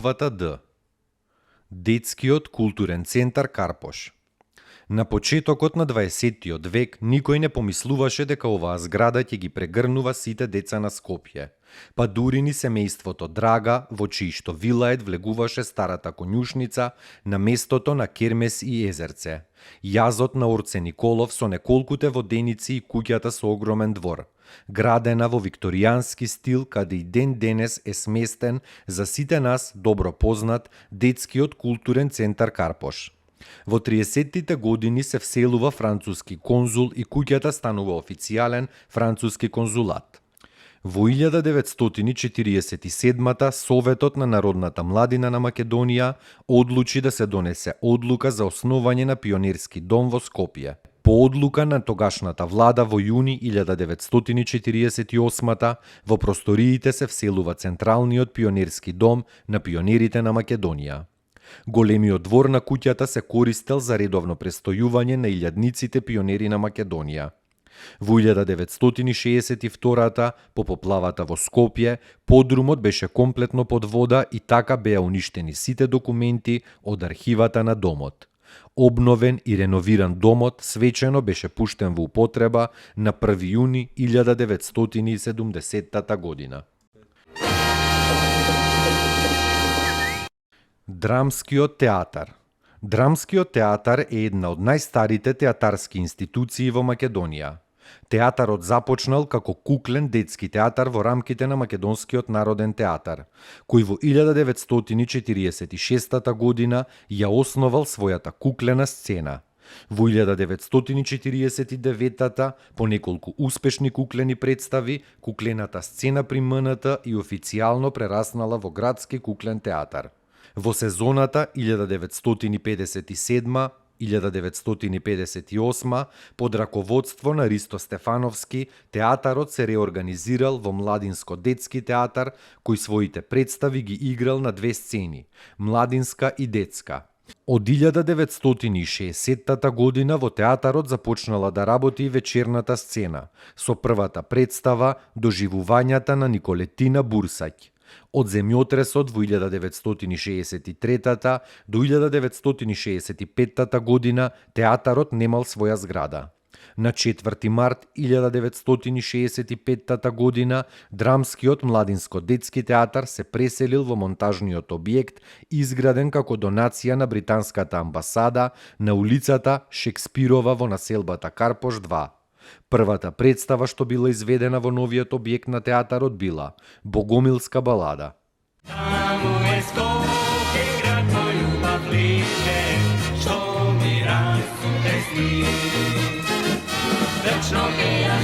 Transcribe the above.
буквата Д. Детскиот културен центар Карпош. На почетокот на 20-тиот век никој не помислуваше дека оваа зграда ќе ги прегрнува сите деца на Скопје. Па дури ни семејството Драга, во чиишто вилает влегуваше старата конјушница на местото на Кермес и Езерце. Јазот на Орце Николов со неколкуте воденици и куќата со огромен двор. Градена во викторијански стил, каде и ден денес е сместен за сите нас добро познат детскиот културен центар Карпош. Во 30-тите години се вселува француски конзул и куќата станува официјален француски конзулат. Во 1947-та Советот на народната младина на Македонија одлучи да се донесе одлука за основање на пионерски дом во Скопје. По одлука на тогашната влада во јуни 1948-та во просториите се вселува Централниот пионерски дом на пионерите на Македонија. Големиот двор на куќата се користел за редовно престојување на илјадниците пионери на Македонија. Во 1962-та, по поплавата во Скопје, подрумот беше комплетно под вода и така беа уништени сите документи од архивата на домот. Обновен и реновиран домот свечено беше пуштен во употреба на 1 јуни 1970 година. Драмскиот театар. Драмскиот театар е една од најстарите театарски институции во Македонија. Театарот започнал како куклен детски театар во рамките на Македонскиот народен театар, кој во 1946 година ја основал својата куклена сцена. Во 1949 по неколку успешни куклени представи, куклената сцена при МНТ и официјално прераснала во градски куклен театар. Во сезоната 1957-1958 под раководство на Ристо Стефановски, театарот се реорганизирал во младинско-детски театар, кој своите представи ги играл на две сцени – младинска и детска. Од 1960 година во театарот започнала да работи и вечерната сцена, со првата представа Доживувањата на Николетина Бурсаќ. Од земјотресот во 1963 до 1965 година театарот немал своја зграда. На 4 март 1965 година Драмскиот младинско-детски театар се преселил во монтажниот објект, изграден како донација на британската амбасада на улицата Шекспирова во населбата Карпош 2. Првата представа што била изведена во новиот објект на театарот била Богомилска балада. Таму е Скопје, град мој љубав лише, што ми расте сни. Вечно ќе ја